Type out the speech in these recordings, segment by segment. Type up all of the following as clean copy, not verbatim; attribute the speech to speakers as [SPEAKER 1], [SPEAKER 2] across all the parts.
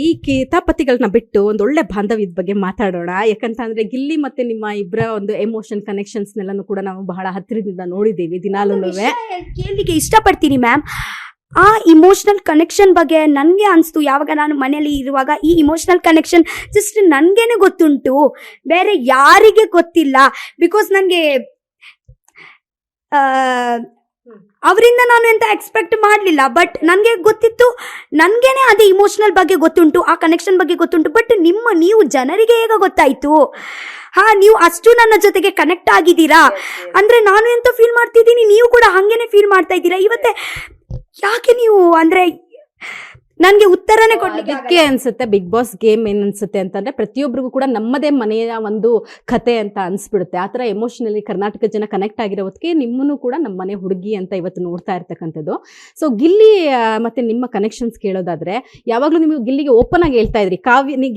[SPEAKER 1] ಈ ಕಿತಾಪತಿಗಳನ್ನ ಬಿಟ್ಟು ಒಂದು ಒಳ್ಳೆ ಬಾಂಧವ್ಯದ ಬಗ್ಗೆ ಮಾತಾಡೋಣ. ಯಾಕಂತಂದ್ರೆ ಗಿಲ್ಲಿ ಮತ್ತೆ ನಿಮ್ಮ ಇಬ್ಬರ ಒಂದು ಎಮೋಷನ್ ಕನೆಕ್ಷನ್ಸ್ನೆಲ್ಲನೂ ಕೂಡ ನಾವು ಬಹಳ ಹತ್ತಿರದಿಂದ ನೋಡಿದ್ದೀವಿ ದಿನಾಲೂ.
[SPEAKER 2] ಕೇಳಲಿಕ್ಕೆ ಇಷ್ಟಪಡ್ತೀನಿ ಮ್ಯಾಮ್. ಆ ಇಮೋಷನಲ್ ಕನೆಕ್ಷನ್ ಬಗ್ಗೆ ನನಗೆ ಅನಿಸ್ತು, ಯಾವಾಗ ನಾನು ಮನೆಯಲ್ಲಿ ಇರುವಾಗ ಈ ಇಮೋಷನಲ್ ಕನೆಕ್ಷನ್ ಜಸ್ಟ್ ನನಗೇನೆ ಗೊತ್ತುಂಟು, ಬೇರೆ ಯಾರಿಗೆ ಗೊತ್ತಿಲ್ಲ. ಬಿಕಾಸ್ ನನಗೆ ಅವರಿಂದ ನಾನು ಎಂತ ಎಕ್ಸ್ಪೆಕ್ಟ್ ಮಾಡಲಿಲ್ಲ. ಬಟ್ ನನಗೆ ಗೊತ್ತಿತ್ತು, ನನಗೇನೆ ಅದೇ ಇಮೋಷನಲ್ ಬಗ್ಗೆ ಗೊತ್ತುಂಟು, ಆ ಕನೆಕ್ಷನ್ ಬಗ್ಗೆ ಗೊತ್ತುಂಟು. ಬಟ್ ನೀವು ಜನರಿಗೆ ಹೇಗೆ ಗೊತ್ತಾಯ್ತು? ನೀವು ಅಷ್ಟು ನನ್ನ ಜೊತೆಗೆ ಕನೆಕ್ಟ್ ಆಗಿದ್ದೀರಾ ಅಂದ್ರೆ ನಾನು ಎಂತ ಫೀಲ್ ಮಾಡ್ತಿದ್ದೀನಿ, ನೀವು ಕೂಡ ಹಂಗೇನೆ ಫೀಲ್ ಮಾಡ್ತಾ ಇದ್ದೀರಾ. ಇವತ್ತೇ ಯಾಕೆ ನೀವು ಅಂದ್ರೆ ನನ್ಗೆ ಉತ್ತರನೇ
[SPEAKER 1] ಕೊಡ್ಲಿಕ್ಕೆ ಅನ್ಸುತ್ತೆ. ಬಿಗ್ ಬಾಸ್ ಗೇಮ್ ಏನ್ ಅನ್ಸುತ್ತೆ ಅಂತಂದ್ರೆ ಪ್ರತಿಯೊಬ್ಬರಿಗೂ ಕೂಡ ನಮ್ಮದೇ ಮನೆಯ ಒಂದು ಕತೆ ಅಂತ ಅನ್ಸ್ಬಿಡುತ್ತೆ. ಆತರ ಎಮೋಷನಲಿ ಕರ್ನಾಟಕ ಜನ ಕನೆಕ್ಟ್ ಆಗಿರೋ ಹೊತ್ತಿಗೆ ನಿಮ್ಮನ್ನು ಕೂಡ ನಮ್ಮ ಮನೆ ಹುಡುಗಿ ಅಂತ ಇವತ್ತು ನೋಡ್ತಾ ಇರ್ತಕ್ಕಂಥದ್ದು. ಸೊ ಗಿಲ್ಲಿ ಮತ್ತೆ ನಿಮ್ಮ ಕನೆಕ್ಷನ್ಸ್ ಕೇಳೋದಾದ್ರೆ, ಯಾವಾಗ್ಲೂ ನೀವು ಗಿಲ್ಲಿಗೆ ಓಪನ್ ಆಗಿ ಹೇಳ್ತಾ ಇದ್ರಿ,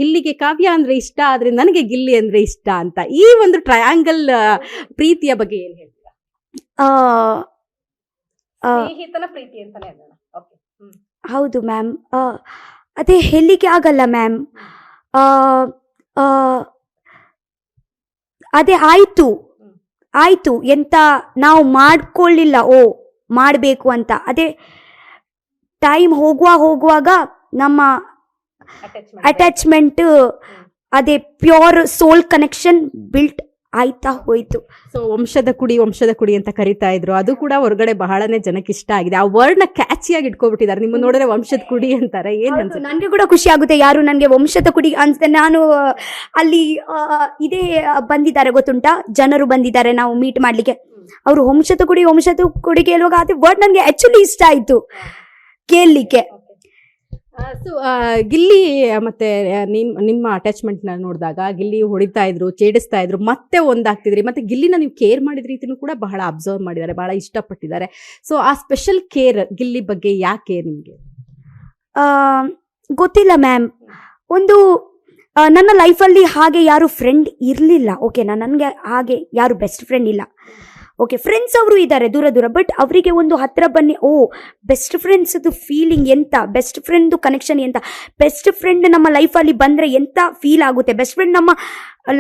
[SPEAKER 1] ಗಿಲ್ಲಿಗೆ ಕಾವ್ಯ ಅಂದ್ರೆ ಇಷ್ಟ, ಆದ್ರೆ ನನಗೆ ಗಿಲ್ಲಿ ಅಂದ್ರೆ ಇಷ್ಟ ಅಂತ. ಈ ಒಂದು ಟ್ರಯಾಂಗಲ್ ಪ್ರೀತಿಯ ಬಗ್ಗೆ ಏನ್ ಹೇಳ್ತೀರಾ? ಸ್ನೇಹಿತನ ಪ್ರೀತಿ ಅಂತಾನೆ ಹೇಳೋಣ. ಓಕೆ,
[SPEAKER 2] ಹೌದು ಮ್ಯಾಮ್. ಅದೇ ಹೇಳಲಿಕ್ಕೆ ಆಗಲ್ಲ ಮ್ಯಾಮ್. ಅದೇ ಆಯ್ತು ಎಂತ ನಾವು ಮಾಡ್ಕೊಳ್ಳಿಲ್ಲ, ಮಾಡಬೇಕು ಅಂತ. ಅದೇ ಟೈಮ್ ಹೋಗುವಾಗ ನಮ್ಮ ಅಟ್ಯಾಚ್ಮೆಂಟ್, ಅದೇ ಪ್ಯೂರ್ ಸೋಲ್ ಕನೆಕ್ಷನ್ ಬಿಲ್ಟ್ ಆಯ್ತಾ ಹೋಯ್ತು.
[SPEAKER 1] ಸೊ ವಂಶದ ಕುಡಿ ಅಂತ ಕರಿತಾ ಇದ್ರು, ಅದು ಕೂಡ ಹೊರಗಡೆ ಬಹಳನೇ ಜನಕ್ಕೆ ಇಷ್ಟ ಆಗಿದೆ. ಆ ವರ್ಡ್ ನ ಕ್ಯಾಚಿಯಾಗಿ ಇಟ್ಕೊಬಿಟ್ಟಿದ್ದಾರೆ. ನಿಮ್ಮ ನೋಡಿದ್ರೆ ವಂಶದ ಕುಡಿ ಅಂತಾರೆ. ಏನ್ ಅನ್ಸುತ್ತೆ?
[SPEAKER 2] ನನಗೆ ಕೂಡ ಖುಷಿ ಆಗುತ್ತೆ ಯಾರು ನನಗೆ ವಂಶದ ಕುಡಿ ಅನ್ಸುತ್ತೆ. ನಾನು ಅಲ್ಲಿ ಇದೇ ಬಂದಿದ್ದಾರೆ ಗೊತ್ತುಂಟಾ, ಜನರು ಬಂದಿದ್ದಾರೆ ನಾವು ಮೀಟ್ ಮಾಡ್ಲಿಕ್ಕೆ. ಅವರು ವಂಶದ ಕುಡಿ ಕೇಳುವಾಗ ಅದೇ ವರ್ಡ್ ನನಗೆ ಆಕ್ಚುಲಿ ಇಷ್ಟ ಆಯ್ತು ಕೇಳಲಿಕ್ಕೆ.
[SPEAKER 1] ಸೊ ಗಿಲ್ಲಿ ಮತ್ತೆ ನಿಮ್ಮ ಅಟ್ಯಾಚ್ಮೆಂಟ್ ನ ನೋಡಿದಾಗ ಗಿಲ್ಲಿ ಹೊಡಿತಾ ಇದ್ರು, ಚೇಡಿಸ್ತಾ ಇದ್ರು, ಮತ್ತೆ ಒಂದಾಗ್ತಿದ್ರಿ, ಮತ್ತೆ ಗಿಲ್ಲಿನ ನೀವು ಕೇರ್ ಮಾಡಿದ ರೀತಿನೂ ಕೂಡ ಬಹಳ ಅಬ್ಸರ್ವ್ ಮಾಡಿದ್ದಾರೆ, ಬಹಳ ಇಷ್ಟಪಟ್ಟಿದ್ದಾರೆ. ಸೊ ಆ ಸ್ಪೆಷಲ್ ಕೇರ್ ಗಿಲ್ಲಿ ಬಗ್ಗೆ ಯಾಕೆ ನಿಮ್ಗೆ?
[SPEAKER 2] ಗೊತ್ತಿಲ್ಲ ಮ್ಯಾಮ್. ಒಂದು ನನ್ನ ಲೈಫಲ್ಲಿ ಹಾಗೆ ಯಾರು ಫ್ರೆಂಡ್ ಇರಲಿಲ್ಲ. ಓಕೆನಾ, ನನಗೆ ಹಾಗೆ ಯಾರು ಬೆಸ್ಟ್ ಫ್ರೆಂಡ್ ಇಲ್ಲ. ಓಕೆ, ಫ್ರೆಂಡ್ಸ್ ಅವರು ಇದ್ದಾರೆ ದೂರ, ಬಟ್ ಅವರಿಗೆ ಒಂದು ಹತ್ರ ಬನ್ನಿ, ಬೆಸ್ಟ್ ಫ್ರೆಂಡ್ಸ್ದು ಫೀಲಿಂಗ್ ಎಂತ, ಬೆಸ್ಟ್ ಫ್ರೆಂಡ್ದು ಕನೆಕ್ಷನ್ ಎಂತ, ಬೆಸ್ಟ್ ಫ್ರೆಂಡ್ ನಮ್ಮ ಲೈಫಲ್ಲಿ ಬಂದರೆ ಎಂತ ಫೀಲ್ ಆಗುತ್ತೆ, ಬೆಸ್ಟ್ ಫ್ರೆಂಡ್ ನಮ್ಮ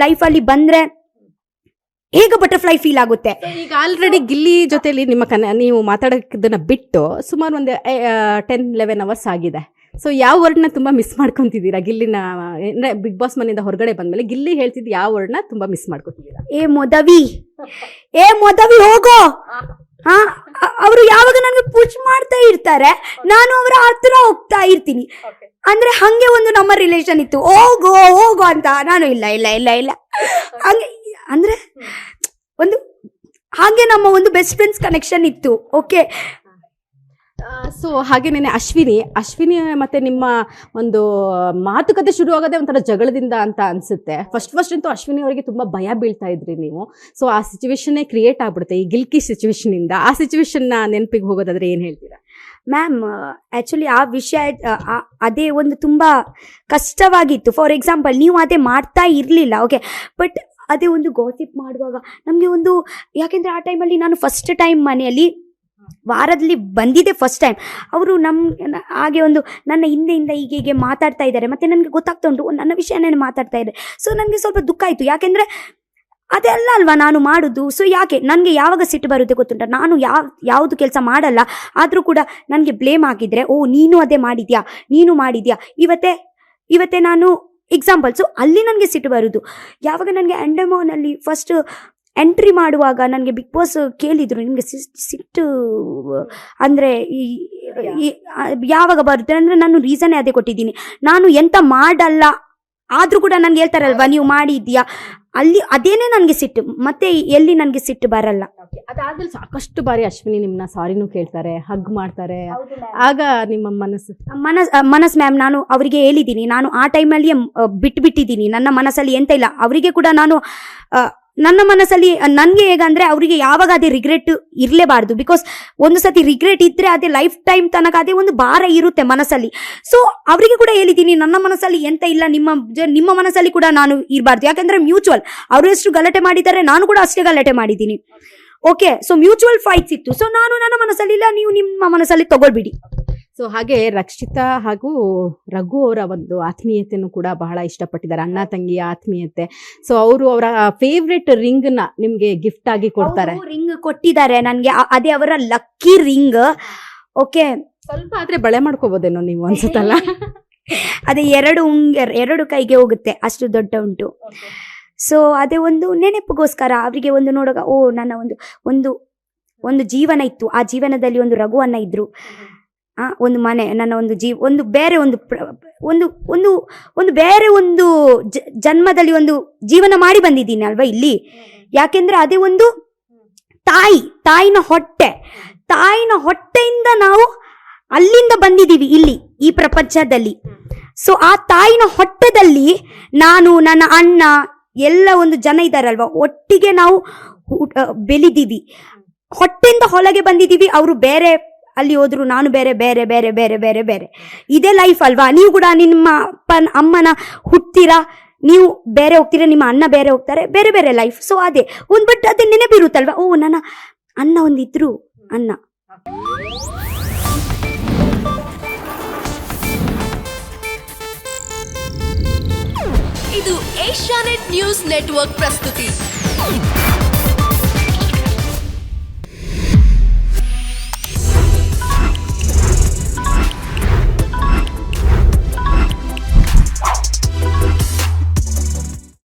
[SPEAKER 2] ಲೈಫಲ್ಲಿ ಬಂದರೆ ಹೇಗೆ ಬಟರ್ಫ್ಲೈ ಫೀಲ್ ಆಗುತ್ತೆ.
[SPEAKER 1] ಈಗ ಆಲ್ರೆಡಿ ಗಿಲ್ಲಿ ಜೊತೆಲಿ ನೀವು ಮಾತಾಡೋದನ್ನ ಬಿಟ್ಟು ಸುಮಾರು ಒಂದು 10-11 ಅವರ್ಸ್ ಆಗಿದೆ. ಸೊ ಯಾವ ವರ್ಡ್ನ ತುಂಬಾ ಮಿಸ್ ಮಾಡ್ಕೊಂತಿದ್ದೀರಾ ಗಿಲ್ಲಿನ? ಬಿಗ್ ಬಾಸ್ ಮನೆಯಿಂದ ಹೊರಗಡೆ ಬಂದ್ಮೇಲೆ ಗಿಲ್ಲಿ ಹೇಳ್ತಿದ್ದು ಯಾವ ವರ್ಡ್ನ ತುಂಬಾ ಮಿಸ್ ಮಾಡ್ಕೊತಿದ್ದೀರಾ?
[SPEAKER 2] ಏ ಮೊದವಿ ಹೋಗೋ. ಅವರು ಯಾವಾಗ ನನಗೆ ಪುಷ್ ಮಾಡ್ತಾ ಇರ್ತಾರೆ, ನಾನು ಅವರ ಹತ್ರ ಹೋಗ್ತಾ ಇರ್ತೀನಿ. ಅಂದ್ರೆ ಹಂಗೆ ಒಂದು ನಮ್ಮ ರಿಲೇಷನ್ ಇತ್ತು, ಹೋಗೋ ಅಂತ. ನಾನು ಇಲ್ಲ ಹಂಗೆ ಅಂದ್ರೆ ಒಂದು ಹಾಗೆ ನಮ್ಮ ಒಂದು ಬೆಸ್ಟ್ ಫ್ರೆಂಡ್ಸ್ ಕನೆಕ್ಷನ್ ಇತ್ತು. ಓಕೆ,
[SPEAKER 1] ಸೊ ಹಾಗೇನೆ ಅಶ್ವಿನಿ ಮತ್ತೆ ನಿಮ್ಮ ಒಂದು ಮಾತುಕತೆ ಶುರುವಾಗದೆ ಒಂಥರ ಜಗಳದಿಂದ ಅಂತ ಅನ್ಸುತ್ತೆ. ಫಸ್ಟ್ ಅಂತೂ ಅಶ್ವಿನಿ ಅವರಿಗೆ ತುಂಬಾ ಭಯ ಬೀಳ್ತಾ ಇದ್ರಿ ನೀವು. ಸೊ ಆ ಸಿಚುವೇಶನ್ನೇ ಕ್ರಿಯೇಟ್ ಆಗ್ಬಿಡುತ್ತೆ ಈ ಗಿಲ್ಕಿ ಸಿಚುವೇಶನ್ ಇಂದ. ಆ ಸಿಚುವೇಶನ್ ನೆನಪಿಗೆ ಹೋಗೋದಾದ್ರೆ ಏನ್ ಹೇಳ್ತೀರಾ?
[SPEAKER 2] ಮ್ಯಾಮ್, ಆ್ಯಕ್ಚುಲಿ ಆ ವಿಷಯ ಅದೇ ಒಂದು ತುಂಬ ಕಷ್ಟವಾಗಿತ್ತು. ಫಾರ್ ಎಕ್ಸಾಂಪಲ್, ನೀವು ಅದೇ ಮಾಡ್ತಾ ಇರಲಿಲ್ಲ. ಓಕೆ, ಬಟ್ ಅದೇ ಒಂದು ಗಾಸಿಪ್ ಮಾಡುವಾಗ ನಮಗೆ ಒಂದು, ಯಾಕೆಂದರೆ ಆ ಟೈಮಲ್ಲಿ ನಾನು ಫಸ್ಟ್ ಟೈಮ್ ಮನೆಯಲ್ಲಿ ವಾರದಲ್ಲಿ ಬಂದಿದೆ ಫಸ್ಟ್ ಟೈಮ್. ಅವರು ಹಾಗೆ ಒಂದು ನನ್ನ ಹಿಂದೆಯಿಂದ ಹೀಗೆ ಮಾತಾಡ್ತಾ ಇದ್ದಾರೆ, ಮತ್ತು ನನಗೆ ಗೊತ್ತಾಗ್ತಾ ಉಂಟು ನನ್ನ ವಿಷಯನೇ ಮಾತಾಡ್ತಾ ಇದ್ದಾರೆ. ಸೊ ನನಗೆ ಸ್ವಲ್ಪ ದುಃಖ ಆಯಿತು, ಯಾಕೆಂದರೆ ಅದೆಲ್ಲ ಅಲ್ವಾ ನಾನು ಮಾಡೋದು. ಸೊ ಯಾಕೆ ನನಗೆ ಯಾವಾಗ ಸಿಟ್ಟು ಬರುತ್ತೆ ಗೊತ್ತುಂಟ, ನಾನು ಯಾವುದು ಕೆಲಸ ಮಾಡಲ್ಲ ಆದರೂ ಕೂಡ ನನಗೆ ಬ್ಲೇಮ್ ಹಾಕಿದರೆ, ನೀನು ಅದೇ ಮಾಡಿದ್ಯಾ ಇವತ್ತೇ ನಾನು ಎಕ್ಸಾಂಪಲ್ಸು ಅಲ್ಲಿ ನನಗೆ ಸಿಟ್ಟು ಬರೋದು. ಯಾವಾಗ ನನಗೆ ಅಂಡಮಾನಲ್ಲಿ ಫಸ್ಟ್ ಎಂಟ್ರಿ ಮಾಡುವಾಗ ನನಗೆ ಬಿಗ್ ಬಾಸ್ ಕೇಳಿದರು, ನಿಮಗೆ ಸಿಟ್ಟು ಅಂದರೆ ಯಾವಾಗ ಬರುತ್ತೆ ಅಂದರೆ ನಾನು ರೀಸನ್ನೇ ಅದೇ ಕೊಟ್ಟಿದ್ದೀನಿ, ನಾನು ಎಂತ ಮಾಡಲ್ಲ ಆದರೂ ಕೂಡ ನನಗೆ ಹೇಳ್ತಾರಲ್ವಾ ನೀವು ಮಾಡಿದ್ಯಾ, ಅಲ್ಲಿ ಅದೇನೇ ನನಗೆ ಸಿಟ್ಟು, ಮತ್ತೆ ಎಲ್ಲಿ ನನಗೆ ಸಿಟ್ಟು ಬರಲ್ಲ.
[SPEAKER 1] ಅದಾದ್ಮೇಲೆ ಸಾಕಷ್ಟು ಬಾರಿ ಅಶ್ವಿನಿ ನಿಮ್ಮನ್ನ ಸಾರಿನೂ ಕೇಳ್ತಾರೆ, ಹಗ್ ಮಾಡ್ತಾರೆ, ಆಗ ನಿಮ್ಮ
[SPEAKER 2] ಮನಸ್ಸು ಮ್ಯಾಮ್, ನಾನು ಅವರಿಗೆ ಹೇಳಿದ್ದೀನಿ, ನಾನು ಆ ಟೈಮಲ್ಲಿ ಬಿಟ್ಟಿದ್ದೀನಿ, ನನ್ನ ಮನಸ್ಸಲ್ಲಿ ಎಂತ ಇಲ್ಲ. ಅವರಿಗೆ ಕೂಡ ನಾನು ನನ್ನ ಮನಸ್ಸಲ್ಲಿ ನನಗೆ ಹೇಗಂದ್ರೆ ಅವರಿಗೆ ಯಾವಾಗ ಅದೇ ರಿಗ್ರೆಟ್ ಇರಲೇಬಾರ್ದು. ಬಿಕಾಸ್ ಒಂದು ಸತಿ ರಿಗ್ರೆಟ್ ಇದ್ರೆ ಅದೇ ಲೈಫ್ ಟೈಮ್ ತನಕ ಅದೇ ಒಂದು ಭಾರ ಇರುತ್ತೆ ಮನಸ್ಸಲ್ಲಿ. ಸೊ ಅವರಿಗೆ ಕೂಡ ಹೇಳಿದ್ದೀನಿ, ನನ್ನ ಮನಸ್ಸಲ್ಲಿ ಎಂತ ಇಲ್ಲ, ನಿಮ್ಮ ಮನಸ್ಸಲ್ಲಿ ಕೂಡ ನಾನು ಇರಬಾರ್ದು. ಯಾಕಂದ್ರೆ ಮ್ಯೂಚುವಲ್, ಅವರು ಎಷ್ಟು ಗಲಾಟೆ ಮಾಡಿದ್ದಾರೆ ನಾನು ಕೂಡ ಅಷ್ಟೇ ಗಲಾಟೆ ಮಾಡಿದ್ದೀನಿ. ಓಕೆ, ಸೊ ಮ್ಯೂಚುವಲ್ ಫೈಟ್ಸ್ ಇತ್ತು. ಸೊ ನಾನು ನನ್ನ ಮನಸ್ಸಲ್ಲಿ ಇಲ್ಲ, ನೀವು ನಿಮ್ಮ ಮನಸ್ಸಲ್ಲಿ ತಗೊಳ್ಬಿಡಿ.
[SPEAKER 1] ಸೊ ಹಾಗೆ ರಕ್ಷಿತಾ ಹಾಗೂ ರಘು ಅವರ ಒಂದು ಆತ್ಮೀಯತೆಯನ್ನು ಕೂಡ ಬಹಳ ಇಷ್ಟಪಟ್ಟಿದ್ದಾರೆ, ಅಣ್ಣ ತಂಗಿಯ ಆತ್ಮೀಯತೆ. ಸೊ ಅವರು ಅವರ ಫೇವ್ರೆಟ್ ರಿಂಗ್ ನ ನಿಮ್ಗೆ ಗಿಫ್ಟ್ ಆಗಿ ಕೊಡ್ತಾರೆ.
[SPEAKER 2] ರಿಂಗ್ ಕೊಟ್ಟಿದ್ದಾರೆ ನನ್ಗೆ, ಅದೇ ಅವರ ಲಕ್ಕಿ ರಿಂಗ್. ಓಕೆ,
[SPEAKER 1] ಸ್ವಲ್ಪ ಆದ್ರೆ ಬಳೆ ಮಾಡ್ಕೋಬೋದೇನೋ ನೀವು ಅನ್ಸುತ್ತಲ್ಲ.
[SPEAKER 2] ಅದೇ 2 ಕೈಗೆ ಹೋಗುತ್ತೆ, ಅಷ್ಟು ದೊಡ್ಡ ಉಂಟು. ಸೊ ಅದೇ ಒಂದು ನೆನಪಿಗೋಸ್ಕರ ಅವರಿಗೆ ಒಂದು ನೋಡುವಾಗ, ಓ ನನ್ನ ಒಂದು ಜೀವನ ಇತ್ತು, ಆ ಜೀವನದಲ್ಲಿ ಒಂದು ರಘು ಅಣ್ಣ ಇದ್ರು, ಒಂದು ಮನೆ, ನನ್ನ ಒಂದು ಬೇರೆ ಒಂದು ಬೇರೆ ಒಂದು ಜನ್ಮದಲ್ಲಿ ಒಂದು ಜೀವನ ಮಾಡಿ ಬಂದಿದ್ದೀನಿ ಅಲ್ವಾ ಇಲ್ಲಿ. ಯಾಕೆಂದ್ರೆ ಅದೇ ಒಂದು ತಾಯಿನ ಹೊಟ್ಟೆಯಿಂದ ನಾವು ಅಲ್ಲಿಂದ ಬಂದಿದ್ದೀವಿ ಇಲ್ಲಿ ಈ ಪ್ರಪಂಚದಲ್ಲಿ. ಸೊ ಆ ತಾಯಿನ ಹೊಟ್ಟೆದಲ್ಲಿ ನಾನು, ನನ್ನ ಅಣ್ಣ ಎಲ್ಲ ಒಂದು ಜನ ಇದ್ದಾರಲ್ವಾ, ಒಟ್ಟಿಗೆ ನಾವು ಬೆಳಿದೀವಿ, ಹೊಟ್ಟೆಯಿಂದ ಹೊರಗೆ ಬಂದಿದ್ದೀವಿ. ಅವರು ಬೇರೆ ಅಲ್ಲಿ ಹೋದ್ರು, ನಾನು ಬೇರೆ ಬೇರೆ ಬೇರೆ ಬೇರೆ ಬೇರೆ ಬೇರೆ. ಇದೇ ಲೈಫ್ ಅಲ್ವಾ. ನೀವು ಕೂಡ ನಿಮ್ಮ ಅಮ್ಮನ ಹುಟ್ತೀರಾ, ನೀವು ಬೇರೆ ಹೋಗ್ತೀರಾ, ನಿಮ್ಮ ಅಣ್ಣ ಬೇರೆ ಹೋಗ್ತಾರೆ, ಬೇರೆ ಬೇರೆ ಲೈಫ್. ಸೊ ಅದೇ ಒಂದು ಬಟ್ ಅದೇ ನೆನಪಿರುತ್ತಲ್ವಾ, ಓ ನನ್ನ ಅಣ್ಣ ಒಂದಿದ್ರು ಅಣ್ಣ.
[SPEAKER 3] ಇದು ಏಷ್ಯಾನೆಟ್ ನ್ಯೂಸ್ ನೆಟ್ವರ್ಕ್ ಪ್ರಸ್ತುತಿ.